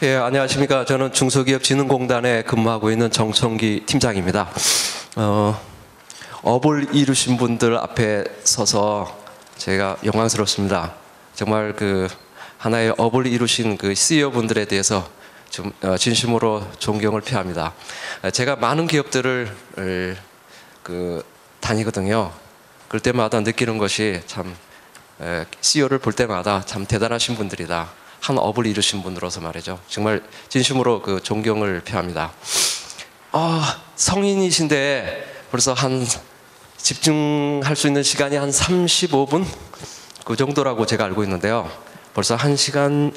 예, 안녕하십니까. 저는 중소기업진흥공단에 근무하고 있는 정청기 팀장입니다. 업을 이루신 분들 앞에 서서 제가 영광스럽습니다. 정말 그 하나의 업을 이루신 그 CEO 분들에 대해서 좀 진심으로 존경을 표합니다. 제가 많은 기업들을 다니거든요. 그럴 때마다 느끼는 것이 참 CEO를 볼 때마다 참 대단하신 분들이다. 한 업을 이루신 분으로서 말이죠. 정말 진심으로 그 존경을 표합니다. 성인이신데 벌써 한 집중할 수 있는 시간이 한 35분? 그 정도라고 제가 알고 있는데요. 벌써 1시간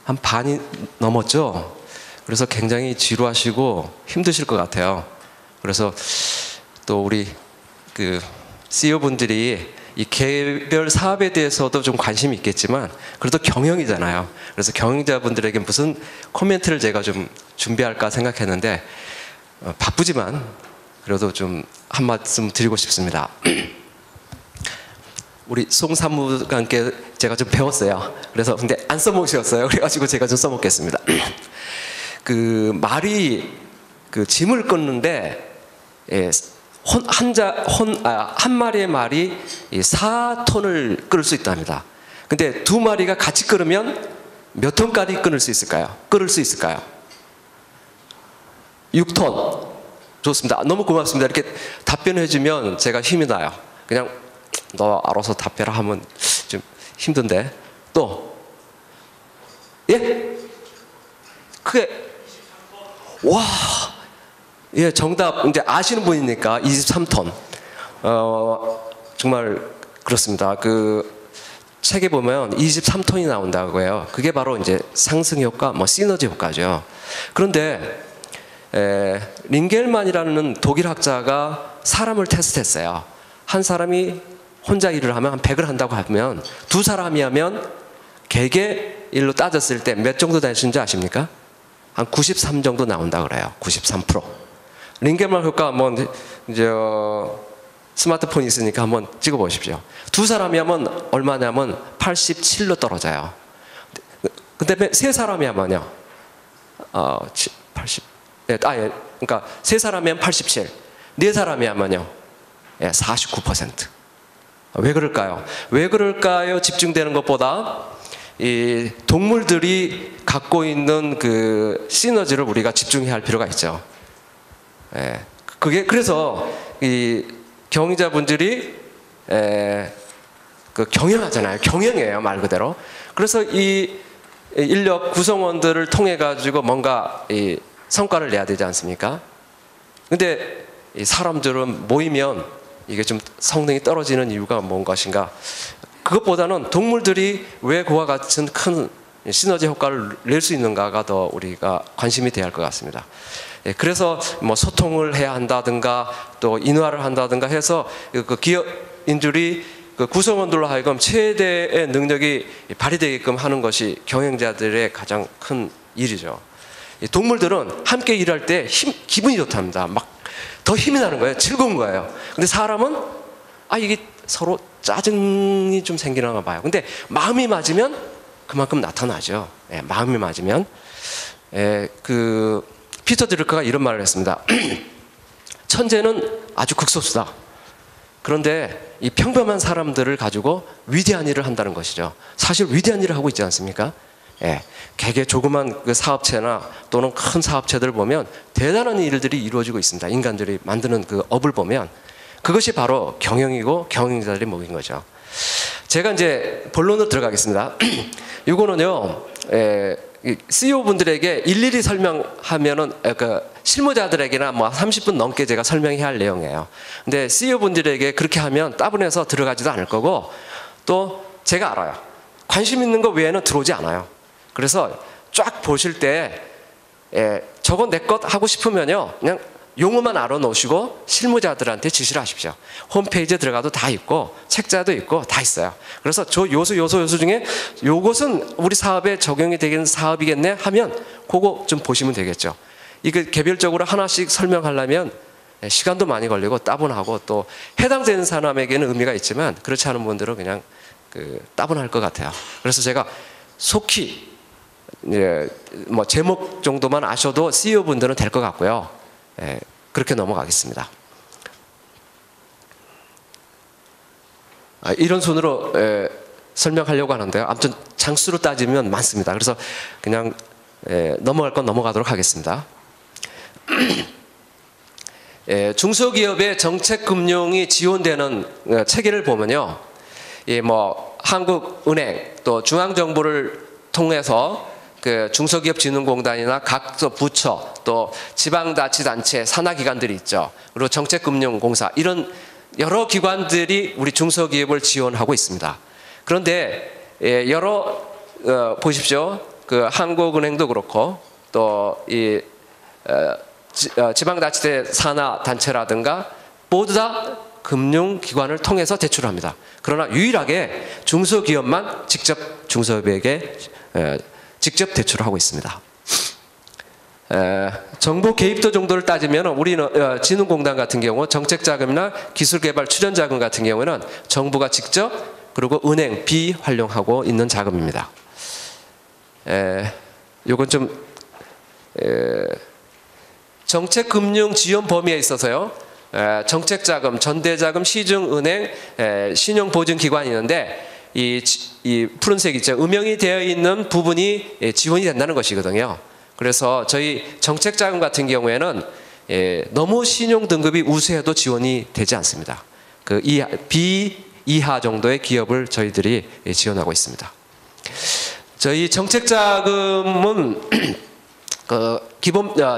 한 반이 넘었죠. 그래서 굉장히 지루하시고 힘드실 것 같아요. 그래서 또 우리 그 CEO 분들이 이 개별 사업에 대해서도 좀 관심이 있겠지만 그래도 경영이잖아요. 그래서 경영자분들에게 무슨 코멘트를 제가 좀 준비할까 생각했는데 바쁘지만 그래도 좀 한 말씀 드리고 싶습니다. 우리 송 사무관께 제가 좀 배웠어요. 그래서 근데 안 써먹으셨어요. 그래가지고 제가 좀 써먹겠습니다. 그 말이 그 짐을 끊는데 한 마리의 말이 4톤을 끌을 수 있답니다. 근데 두 마리가 같이 끌으면 몇 톤까지 끌을 수 있을까요? 6톤. 좋습니다. 너무 고맙습니다. 이렇게 답변해 주면 제가 힘이 나요. 그냥 너 알아서 답변을 하면 좀 힘든데. 또 예? 크게 와. 예, 정답 이제 아시는 분이니까 23톤. 정말 그렇습니다. 그 책에 보면 23톤이 나온다고 해요. 그게 바로 이제 상승 효과, 시너지 효과죠. 그런데 링겔만이라는 독일 학자가 사람을 테스트했어요. 한 사람이 혼자 일을 하면 한 100을 한다고 하면 두 사람이 하면 개개 일로 따졌을 때 몇 정도 되시는지 아십니까? 한 93 정도 나온다 그래요. 93%. 링겔만 효과 이제 스마트폰이 있으니까 한번 찍어 보십시오. 두 사람이 하면 얼마냐면 87로 떨어져요. 근데 세 사람이 하면요. 80. 그러니까 세 사람이 하면 87. 네 사람이 하면요. 49%. 왜 그럴까요? 왜 그럴까요? 집중되는 것보다 이 동물들이 갖고 있는 그 시너지를 우리가 집중해야 할 필요가 있죠. 그게 그래서 이 경영자분들이 그 경영하잖아요. 경영이에요, 말 그대로. 그래서 이 인력 구성원들을 통해 가지고 뭔가 이 성과를 내야 되지 않습니까? 근데 이 사람들은 모이면 이게 좀 성능이 떨어지는 이유가 뭔 것인가? 그것보다는 동물들이 왜 그와 같은 큰 시너지 효과를 낼 수 있는가가 더 우리가 관심이 돼야 할 것 같습니다. 그래서 소통을 해야 한다든가 또 인화를 한다든가 해서 그 기업인들이 그 구성원들로 하여금 최대의 능력이 발휘되게끔 하는 것이 경영자들의 가장 큰 일이죠. 동물들은 함께 일할 때 기분이 좋답니다. 막 더 힘이 나는 거예요. 즐거운 거예요. 근데 사람은 이게 서로 짜증이 좀 생기나 봐요. 근데 마음이 맞으면 그만큼 나타나죠. 마음이 맞으면. 그 피터 드루커가 이런 말을 했습니다. 천재는 아주 극소수다. 그런데 이 평범한 사람들을 가지고 위대한 일을 한다는 것이죠. 사실 위대한 일을 하고 있지 않습니까? 개개 조그만 그 사업체나 또는 큰 사업체들을 보면 대단한 일들이 이루어지고 있습니다. 인간들이 만드는 그 업을 보면 그것이 바로 경영이고 경영자들이 먹인 거죠. 제가 이제 본론으로 들어가겠습니다. 이거는요, CEO 분들에게 일일이 설명하면은 그 실무자들에게나 30분 넘게 제가 설명해야 할 내용이에요. 근데 CEO 분들에게 그렇게 하면 따분해서 들어가지도 않을 거고 또 제가 알아요. 관심 있는 거 외에는 들어오지 않아요. 그래서 쫙 보실 때 저거 내 것 하고 싶으면요, 그냥 용어만 알아놓으시고 실무자들한테 지시를 하십시오. 홈페이지에 들어가도 다 있고 책자도 있고 다 있어요. 그래서 저 요소 중에 요것은 우리 사업에 적용이 되겠는 사업이겠네 하면 그거 좀 보시면 되겠죠. 이거 개별적으로 하나씩 설명하려면 시간도 많이 걸리고 따분하고 또 해당되는 사람에게는 의미가 있지만 그렇지 않은 분들은 그냥 따분할 것 같아요. 그래서 제가 속히 뭐 제목 정도만 아셔도 CEO 분들은 될 것 같고요. 그렇게 넘어가겠습니다. 이런 순으로 설명하려고 하는데요. 아무튼 장수로 따지면 많습니다. 그래서 그냥 넘어갈 건 넘어가도록 하겠습니다. 중소기업의 정책금융이 지원되는 체계를 보면요, 뭐 한국은행 또 중앙정부를 통해서 그 중소기업진흥공단이나 각 부처 또 지방자치단체 산하기관들이 있죠. 그리고 정책금융공사 이런 여러 기관들이 우리 중소기업을 지원하고 있습니다. 그런데 보십시오. 그 한국은행도 그렇고 또 이 지방자치대 산하단체라든가 모두 다 금융기관을 통해서 대출합니다. 그러나 유일하게 중소기업만 직접 중소기업에게 직접 대출을 하고 있습니다. 정부 개입도 정도를 따지면 우리는 진흥공단 같은 경우 정책자금이나 기술개발 출연자금 같은 경우는 정부가 직접 그리고 은행 비활용하고 있는 자금입니다. 요건 좀 정책금융 지원 범위에 있어서요, 정책자금, 전대자금, 시중은행, 신용보증기관이 있는데 이 푸른색 있죠. 음영이 되어 있는 부분이 지원이 된다는 것이거든요. 그래서 저희 정책자금 같은 경우에는 너무 신용 등급이 우수해도 지원이 되지 않습니다. 그 B 이하 정도의 기업을 저희들이 지원하고 있습니다. 저희 정책자금은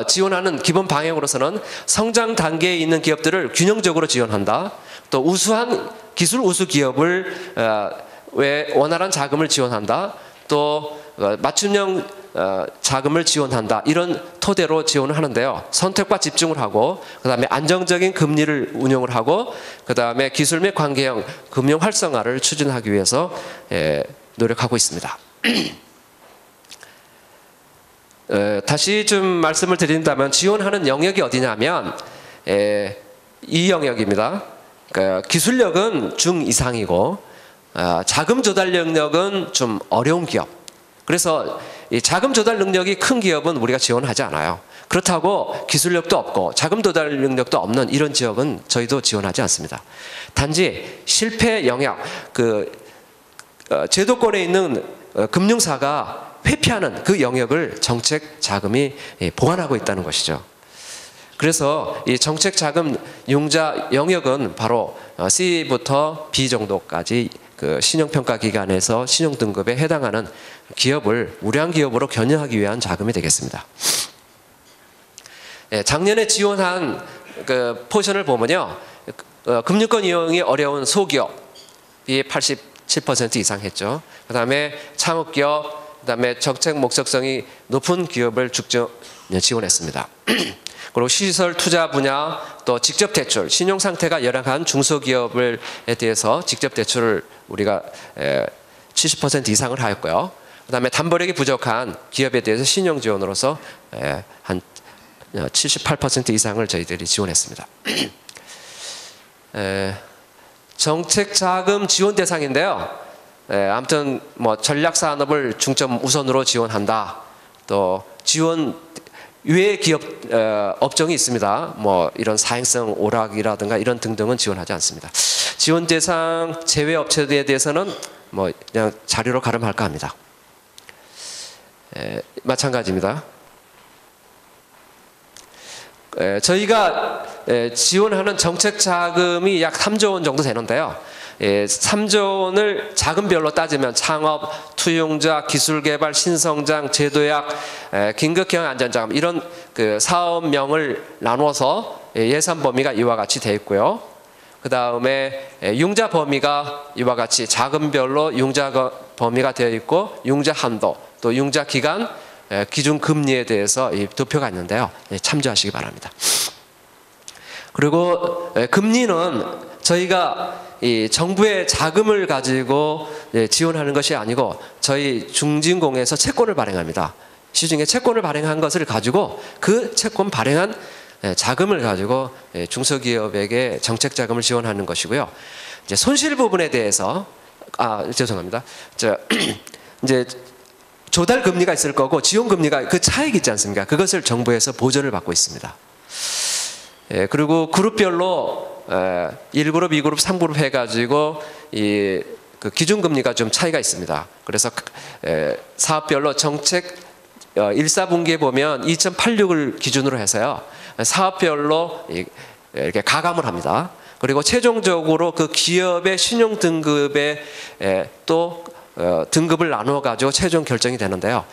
지원하는 기본 방향으로서는 성장 단계에 있는 기업들을 균형적으로 지원한다. 또 우수한 기술 우수 기업을 원활한 자금을 지원한다. 또 맞춤형 자금을 지원한다. 이런 토대로 지원을 하는데요. 선택과 집중을 하고 그 다음에 안정적인 금리를 운용을 하고 그 다음에 기술 및 관계형 금융 활성화를 추진하기 위해서 노력하고 있습니다. 다시 좀 말씀을 드린다면 지원하는 영역이 어디냐면 이 영역입니다. 기술력은 중 이상이고 자금 조달 능력은 좀 어려운 기업. 그래서 이 자금 조달 능력이 큰 기업은 우리가 지원하지 않아요. 그렇다고 기술력도 없고 자금 조달 능력도 없는 이런 지역은 저희도 지원하지 않습니다. 단지 실패 영역, 제도권에 있는 금융사가 회피하는 그 영역을 정책 자금이 보완하고 있다는 것이죠. 그래서 이 정책 자금 융자 영역은 바로 C부터 B 정도까지 그 신용평가 기관에서 신용 등급에 해당하는 기업을 우량 기업으로 견인하기 위한 자금이 되겠습니다. 작년에 지원한 그 포션을 보면요, 금융권 이용이 어려운 소기업이 87% 이상 했죠. 그 다음에 창업기업, 그 다음에 정책 목적성이 높은 기업을 지원했습니다. 그리고 시설 투자 분야, 또 직접 대출, 신용 상태가 열악한 중소기업에 대해서 직접 대출을 우리가 70% 이상을 하였고요. 그 다음에 담보력이 부족한 기업에 대해서 신용 지원으로서 한 78% 이상을 저희들이 지원했습니다. 정책 자금 지원 대상인데요. 아무튼 뭐 전략 산업을 중점 우선으로 지원한다. 또 지원 외의 기업 업종이 있습니다. 뭐 이런 사행성 오락이라든가 이런 등등은 지원하지 않습니다. 지원 대상 제외 업체에 대해서는 뭐 그냥 자료로 가름할까 합니다. 마찬가지입니다. 저희가 지원하는 정책 자금이 약 3조 원 정도 되는데요. 3조 원을 자금별로 따지면 창업, 투용자, 기술개발, 신성장, 제도약, 긴급형 안전자금 이런 그 사업명을 나눠서 예산 범위가 이와 같이 되어 있고요. 그 다음에 융자 범위가 이와 같이 자금별로 융자 범위가 되어 있고 융자 한도, 또 융자 기간, 기준 금리에 대해서 이 도표가 있는데요. 참조하시기 바랍니다. 그리고 금리는 저희가 이 정부의 자금을 가지고 지원하는 것이 아니고 저희 중진공에서 채권을 발행합니다. 시중에 채권을 발행한 것을 가지고 그 채권 발행한 자금을 가지고 중소기업에게 정책 자금을 지원하는 것이고요. 이제 손실 부분에 대해서 죄송합니다. 이제 조달 금리가 있을 거고 지원 금리가 그 차익 있지 않습니까? 그것을 정부에서 보전을 받고 있습니다. 예, 그리고 그룹별로 1그룹, 2그룹, 3그룹 해가지고 그 기준금리가 좀 차이가 있습니다. 그래서 사업별로 정책 1, 4분기에 보면 2.86을 기준으로 해서요. 사업별로 이렇게 가감을 합니다. 그리고 최종적으로 그 기업의 신용 등급에 또 등급을 나누어 가지고 최종 결정이 되는데요.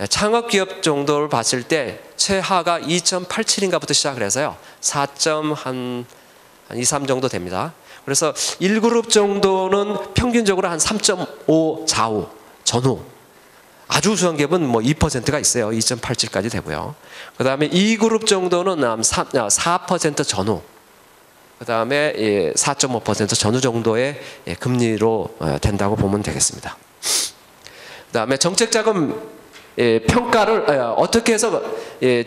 창업 기업 정도를 봤을 때 최하가 2.87인가부터 시작을 해서요. 4.23 정도 됩니다. 그래서 1그룹 정도는 평균적으로 한 3.5 좌우 전후, 아주 우수한 기업은 뭐 2%가 있어요. 2.87까지 되고요. 그 다음에 2그룹 정도는 4% 전후, 그 다음에 4.5% 전후 정도의 금리로 된다고 보면 되겠습니다. 그 다음에 정책자금 평가를 어떻게 해서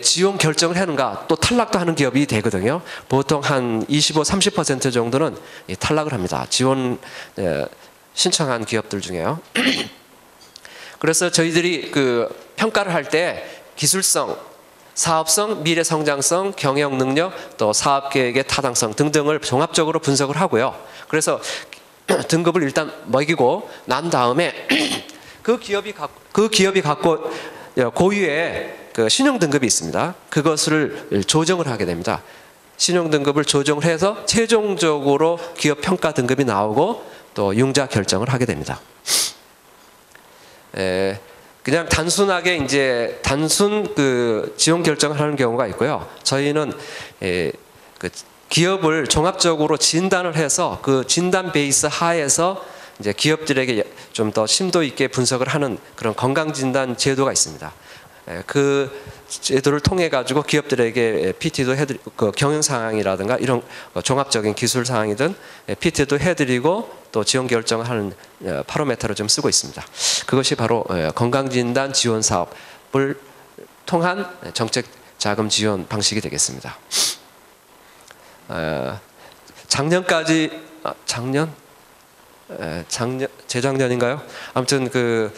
지원 결정을 하는가, 또 탈락도 하는 기업이 되거든요. 보통 한 25, 30% 정도는 탈락을 합니다. 지원 신청한 기업들 중에요. 그래서 저희들이 그 평가를 할 때 기술성, 사업성, 미래 성장성, 경영 능력, 또 사업 계획의 타당성 등등을 종합적으로 분석을 하고요. 그래서 등급을 일단 매기고 난 다음에 그 기업이 갖고 고유의 그 신용 등급이 있습니다. 그것을 조정을 하게 됩니다. 신용 등급을 조정을 해서 최종적으로 기업 평가 등급이 나오고 또 융자 결정을 하게 됩니다. 그냥 단순하게 이제 단순 그 지원 결정을 하는 경우가 있고요. 저희는 그 기업을 종합적으로 진단을 해서 그 진단 베이스 하에서 이제 기업들에게 좀 더 심도 있게 분석을 하는 그런 건강 진단 제도가 있습니다. 그 제도를 통해 가지고 기업들에게 PT도 해드리고, 그 경영 상황이라든가 이런 종합적인 기술 상황이든 PT도 해드리고 또 지원 결정을 하는 파로메터를 좀 쓰고 있습니다. 그것이 바로 건강 진단 지원 사업을 통한 정책 자금 지원 방식이 되겠습니다. 작년까지 재작년인가요? 아무튼 그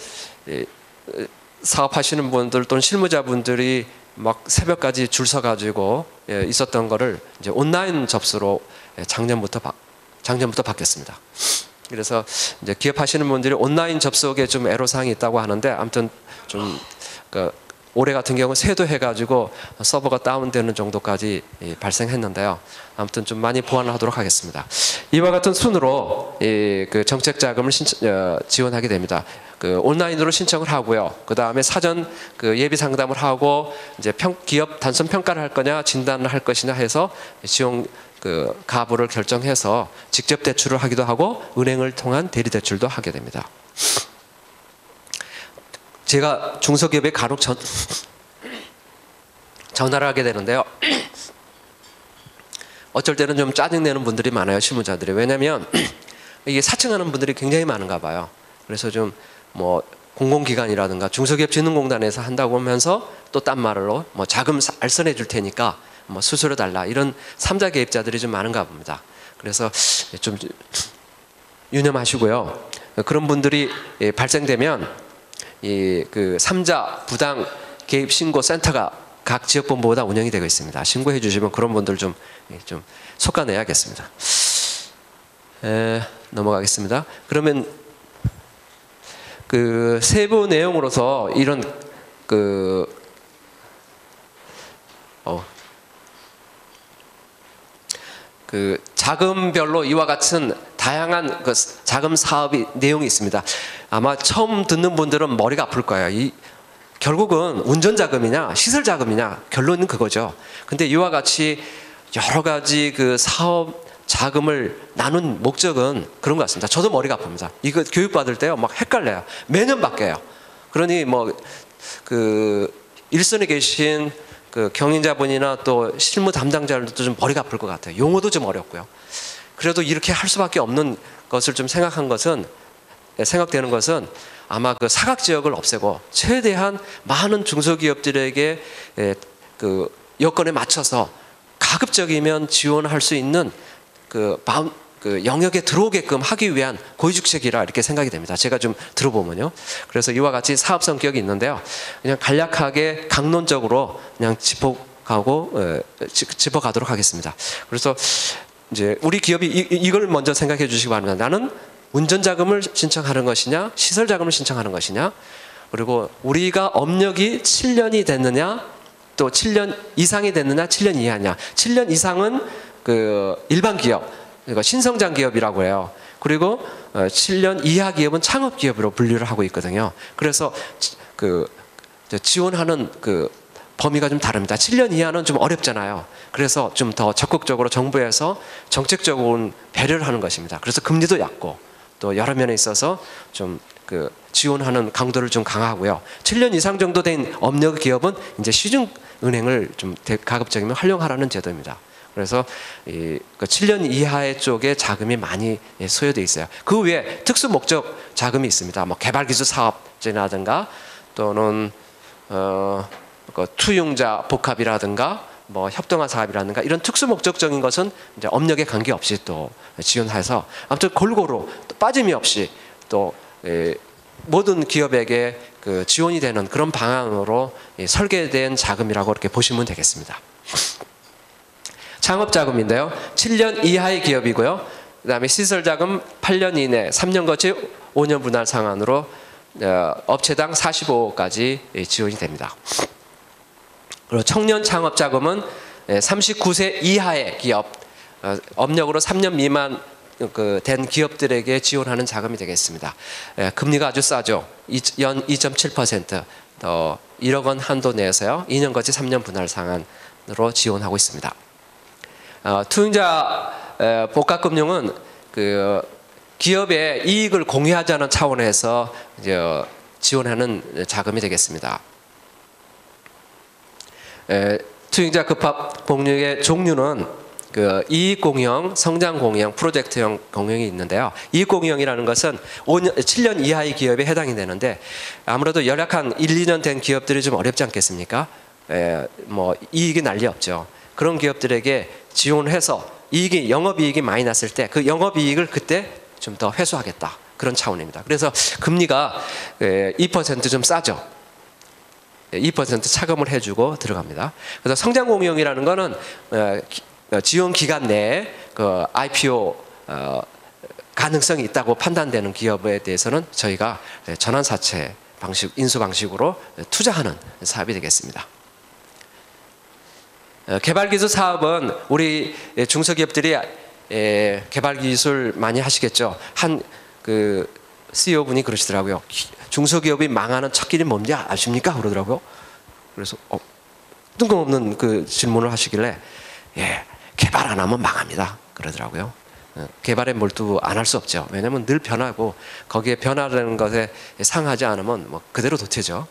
사업하시는 분들 또는 실무자분들이 막 새벽까지 줄 서가지고 있었던 거를 이제 온라인 접수로 작년부터 바뀌었습니다. 그래서 이제 기업하시는 분들이 온라인 접속에 좀 애로사항이 있다고 하는데, 아무튼 좀 올해 같은 경우 새도 해가지고 서버가 다운되는 정도까지 발생했는데요. 아무튼 좀 많이 보완을 하도록 하겠습니다. 이와 같은 순으로 그 정책 자금을 지원하게 됩니다. 그 온라인으로 신청을 하고요. 그 다음에 사전 그 예비 상담을 하고 이제 기업 단순 평가를 할 거냐 진단을 할 것이냐 해서 지원 그 가부를 결정해서 직접 대출을 하기도 하고 은행을 통한 대리 대출도 하게 됩니다. 제가 중소기업에 간혹 전화를 하게 되는데요. 어쩔 때는 좀 짜증내는 분들이 많아요, 실무자들이. 왜냐하면 이게 사칭하는 분들이 굉장히 많은가 봐요. 그래서 좀 뭐 공공기관이라든가 중소기업진흥공단에서 한다고 하면서 또 딴 말로 뭐 자금 알선해 줄 테니까 뭐 수수료 달라, 이런 3자 개입자들이 좀 많은가 봅니다. 그래서 좀 유념하시고요. 그런 분들이 발생되면 그 3자 부당 개입 신고 센터가 각 지역본부마다 운영이 되고 있습니다. 신고해 주시면 그런 분들 좀 속아내야겠습니다. 넘어가겠습니다. 그러면 그 세부 내용으로서 이런 그 자금별로 이와 같은 다양한 그 자금 사업이 내용이 있습니다. 아마 처음 듣는 분들은 머리가 아플 거예요. 결국은 운전 자금이냐 시설 자금이냐, 결론은 그거죠. 근데 이와 같이 여러 가지 그 사업 자금을 나눈 목적은 그런 것 같습니다. 저도 머리가 아픕니다. 이거 교육 받을 때요 막 헷갈려요. 매년 바뀌어요. 그러니 뭐 그 일선에 계신 그 경영자분이나 또 실무 담당자들도 좀 머리가 아플 것 같아요. 용어도 좀 어렵고요. 그래도 이렇게 할 수밖에 없는 것을 좀 생각되는 것은 아마 그 사각 지역을 없애고 최대한 많은 중소기업들에게 그 여건에 맞춰서 가급적이면 지원할 수 있는 그 그 영역에 들어오게끔 하기 위한 고위직책이라 이렇게 생각이 됩니다. 제가 좀 들어보면요. 그래서 이와 같이 사업 성격이 있는데요. 그냥 간략하게 강론적으로 그냥 짚어가도록 하겠습니다. 그래서 이제 우리 기업이 이걸 먼저 생각해 주시기 바랍니다. 나는 운전 자금을 신청하는 것이냐, 시설 자금을 신청하는 것이냐, 그리고 우리가 업력이 7년이 됐느냐, 또 7년 이상이 됐느냐, 7년 이하냐. 7년 이상은 그 일반 기업, 그러니까 신성장 기업이라고 해요. 그리고 7년 이하 기업은 창업 기업으로 분류를 하고 있거든요. 그래서 그 지원하는 그 범위가 좀 다릅니다. 7년 이하는 좀 어렵잖아요. 그래서 좀 더 적극적으로 정부에서 정책적으로 배려를 하는 것입니다. 그래서 금리도 얕고 또 여러 면에 있어서 좀 그 지원하는 강도를 좀 강하고요. 7년 이상 정도 된 업력 기업은 이제 시중은행을 좀 가급적이면 활용하라는 제도입니다. 그래서 그 7년 이하의 쪽에 자금이 많이 소요되어 있어요. 그 외에 특수 목적 자금이 있습니다. 뭐 개발기술 사업제라든가 또는 투융자 복합이라든가 뭐 협동화 사업이라든가 이런 특수 목적적인 것은 이제 업력에 관계없이 또 지원해서 아무튼 골고루 또 빠짐이 없이 또 모든 기업에게 그 지원이 되는 그런 방향으로 설계된 자금이라고 이렇게 보시면 되겠습니다. 창업자금인데요. 7년 이하의 기업이고요. 그 다음에 시설자금 8년 이내, 3년 거치 5년 분할 상한으로 업체당 45억까지 지원이 됩니다. 그리고 청년 창업자금은 39세 이하의 기업, 업력으로 3년 미만 된 기업들에게 지원하는 자금이 되겠습니다. 금리가 아주 싸죠. 연 2.7%, 1억 원 한도 내에서요. 2년 거치 3년 분할 상한으로 지원하고 있습니다. 투융자 복합금융은 그 기업의 이익을 공유하자는 차원에서 이제 지원하는 자금이 되겠습니다. 투융자 급합 공유의 종류는 그 이익 공유형, 성장 공유형, 프로젝트형 공유형이 있는데요. 이익 공유형이라는 것은 7년 이하의 기업에 해당이 되는데 아무래도 열약한 1, 2년 된 기업들이 좀 어렵지 않겠습니까? 뭐 이익이 난리 없죠. 그런 기업들에게 지원해서 영업이익이 많이 났을 때 그 영업이익을 그때 좀 더 회수하겠다. 그런 차원입니다. 그래서 금리가 2% 좀 싸죠. 2% 차감을 해주고 들어갑니다. 그래서 성장공유형이라는 거는 지원 기간 내에 그 IPO 가능성이 있다고 판단되는 기업에 대해서는 저희가 전환사채 방식, 인수 방식으로 투자하는 사업이 되겠습니다. 개발기술 사업은 우리 중소기업들이 개발기술 많이 하시겠죠. 한 그 CEO 분이 그러시더라고요. 중소기업이 망하는 첫 길이 뭔지 아십니까? 그러더라고요. 그래서 뜬금없는 그 질문을 하시길래 개발 안 하면 망합니다. 그러더라고요. 개발에 몰두 안 할 수 없죠. 왜냐하면 늘 변하고 거기에 변화라는 것에 상하지 않으면 뭐 그대로 도태죠.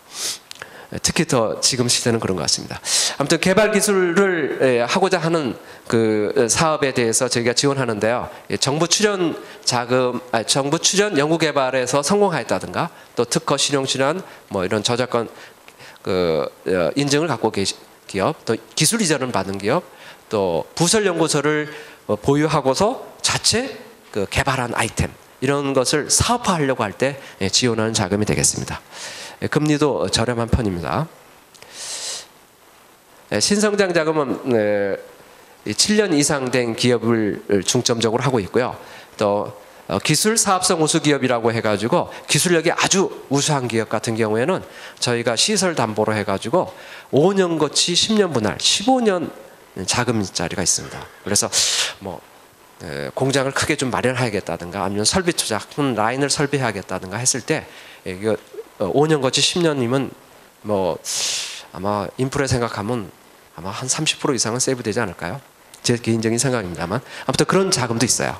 특히 더 지금 시대는 그런 것 같습니다. 아무튼 개발 기술을 하고자 하는 그 사업에 대해서 저희가 지원하는데요. 정부 출연 자금, 정부 출연 연구 개발에서 성공하였다든가 또 특허 실용 출연 뭐 이런 저작권 그 인증을 갖고 계신 기업, 또 기술 이전을 받은 기업, 또 부설 연구소를 보유하고서 자체 그 개발한 아이템 이런 것을 사업화하려고 할 때 지원하는 자금이 되겠습니다. 금리도 저렴한 편입니다. 신성장 자금은 7년 이상 된 기업을 중점적으로 하고 있고요. 또 기술 사업성 우수 기업이라고 해가지고 기술력이 아주 우수한 기업 같은 경우에는 저희가 시설 담보로 해가지고 5년 거치 10년 분할 15년 자금짜리가 있습니다. 그래서 뭐 공장을 크게 좀 마련해야겠다든가 아니면 설비 투자 큰 라인을 설비해야겠다든가 했을 때 이거 5년 거치 10년이면 뭐 아마 인프레 생각하면 아마 한 30% 이상은 세이브되지 않을까요? 제 개인적인 생각입니다만 아무튼 그런 자금도 있어요.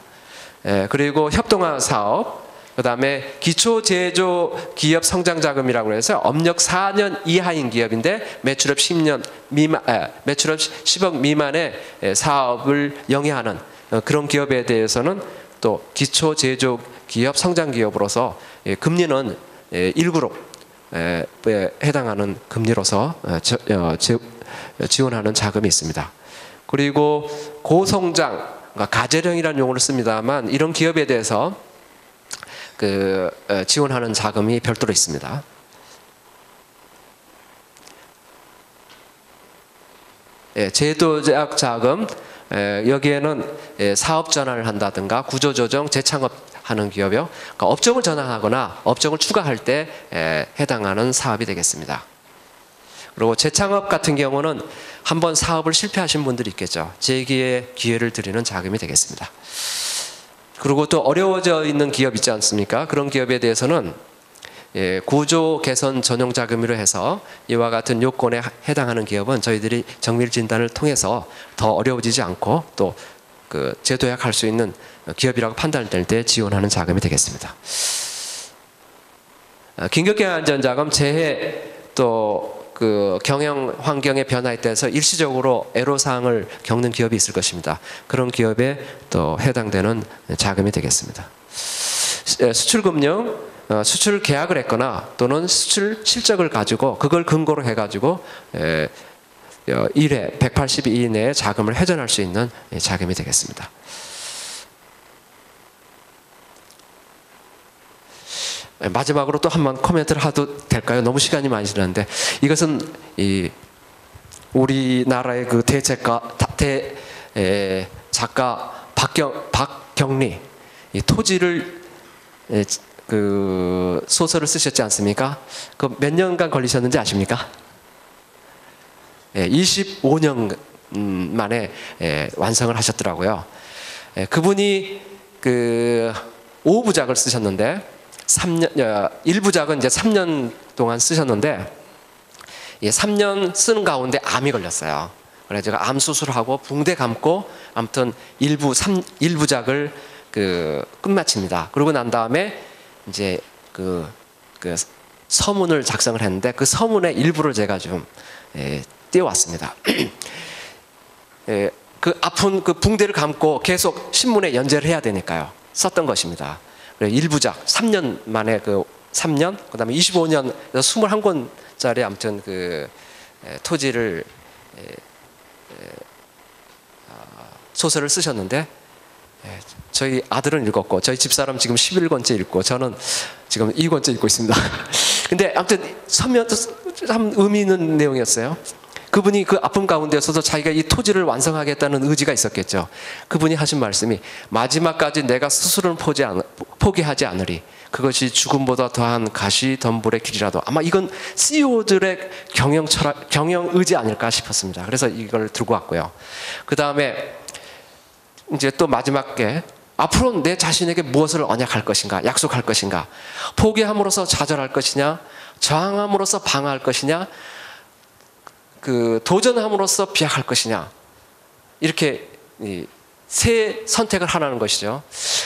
그리고 협동화 사업, 그 다음에 기초제조 기업 성장자금이라고 해서 업력 4년 이하인 기업인데 매출업 10년 미만, 매출업 10억 미만의 사업을 영위하는 그런 기업에 대해서는 또 기초제조 기업 성장기업으로서 금리는 1그룹에 해당하는 금리로서 지원하는 자금이 있습니다. 그리고 고성장 그러니까 가재령이라는 용어를 씁니다만 이런 기업에 대해서 지원하는 자금이 별도로 있습니다. 제도적 자금, 여기에는 사업 전환을 한다든가 구조조정, 재창업하는 기업이요. 그러니까 업종을 전환하거나 업종을 추가할 때 해당하는 사업이 되겠습니다. 그리고 재창업 같은 경우는 한번 사업을 실패하신 분들이 있겠죠. 재기의 기회를 드리는 자금이 되겠습니다. 그리고 또 어려워져 있는 기업 있지 않습니까? 그런 기업에 대해서는 구조 개선 전용 자금으로 해서 이와 같은 요건에 해당하는 기업은 저희들이 정밀 진단을 통해서 더 어려워지지 않고 또 재도약할 수 있는 기업이라고 판단될 때 지원하는 자금이 되겠습니다. 긴급경영안전자금 재해 또 경영 환경의 변화에 따라서 일시적으로 애로사항을 겪는 기업이 있을 것입니다. 그런 기업에 또 해당되는 자금이 되겠습니다. 수출금융, 수출 계약을 했거나 또는 수출 실적을 가지고 그걸 근거로 해가지고 1회 182 이내에 자금을 회전할 수 있는 자금이 되겠습니다. 마지막으로 또 한번 코멘트를 해도 될까요? 너무 시간이 많이 지났는데 이것은 우리나라의 작가 박경리 토지를 소설을 쓰셨지 않습니까? 몇 년간 걸리셨는지 아십니까? 25년 만에 완성을 하셨더라고요. 그분이 5부작을 쓰셨는데 1부작은 이제 3년 동안 쓰셨는데 3년 쓰는 가운데 암이 걸렸어요. 그래서 제가 암 수술하고 붕대 감고 아무튼 1부작을 끝마칩니다. 그러고 난 다음에 이제 서문을 작성을 했는데 그 서문의 일부를 제가 좀 띄워왔습니다. 그 아픈 붕대를 감고 계속 신문에 연재를 해야 되니까요. 썼던 것입니다. 1부작 3년 만에 3년 그다음에 25년 21권짜리 아무튼 토지를 소설을 쓰셨는데 저희 아들은 읽었고 저희 집사람 지금 11권째 읽고 저는 지금 2권째 읽고 있습니다. 근데 아무튼 서면도 참 의미 있는 내용이었어요. 그분이 그 아픔 가운데서도 자기가 이 토지를 완성하겠다는 의지가 있었겠죠. 그분이 하신 말씀이 마지막까지 내가 스스로는 포기하지 않으리. 그것이 죽음보다 더한 가시덤불의 길이라도. 아마 이건 CEO들의 경영 철학, 경영 의지 아닐까 싶었습니다. 그래서 이걸 들고 왔고요. 그 다음에 이제 또 마지막에 앞으로 내 자신에게 무엇을 언약할 것인가, 약속할 것인가, 포기함으로써 좌절할 것이냐, 저항함으로써 방어할 것이냐, 도전함으로써 비약할 것이냐, 이렇게 세 선택을 하라는 것이죠.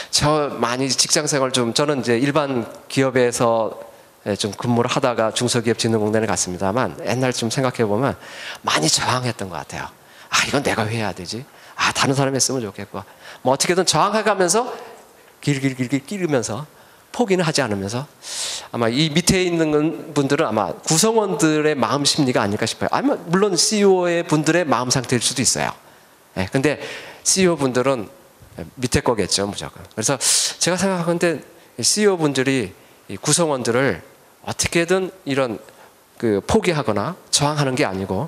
저 많이 직장생활 저는 이제 일반 기업에서 좀 근무를 하다가 중소기업진흥공단에 갔습니다만 옛날 좀 생각해 보면 많이 저항했던 것 같아요. 이건 내가 왜 해야 되지? 다른 사람이 했으면 좋겠고, 뭐 어떻게든 저항해가면서 길길 끼르면서 포기는 하지 않으면서 아마 이 밑에 있는 분들은 아마 구성원들의 마음 심리가 아닐까 싶어요. 물론 CEO의 분들의 마음 상태일 수도 있어요. 근데 CEO 분들은 밑에 거겠죠, 무조건. 그래서 제가 생각하건대 CEO 분들이 이 구성원들을 어떻게든 이런 포기하거나 저항하는 게 아니고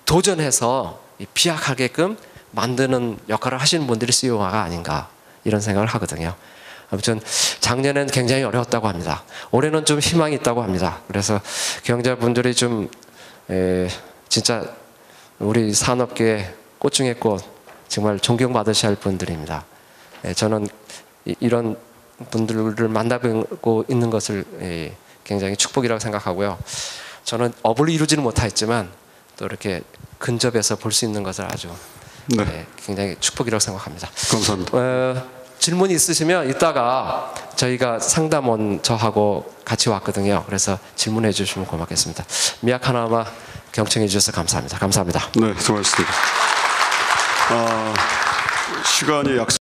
도전해서 비약하게끔 만드는 역할을 하시는 분들이 CEO가 아닌가 이런 생각을 하거든요. 아무튼 작년엔 굉장히 어려웠다고 합니다. 올해는 좀 희망이 있다고 합니다. 그래서 경제분들이 좀 진짜 우리 산업계의 꽃중의 꽃 정말 존경받으셔야 할 분들입니다. 저는 이런 분들을 만나뵙고 있는 것을 굉장히 축복이라고 생각하고요. 저는 업을 이루지는 못했지만 또 이렇게 근접해서 볼 수 있는 것을 아주 굉장히 축복이라고 생각합니다. 감사합니다. 질문이 있으시면 이따가 저희가 상담원 저하고 같이 왔거든요. 그래서 질문해 주시면 고맙겠습니다. 미약 하나만 경청해 주셔서 감사합니다. 감사합니다. 네, 수고하셨습니다. 시간이 약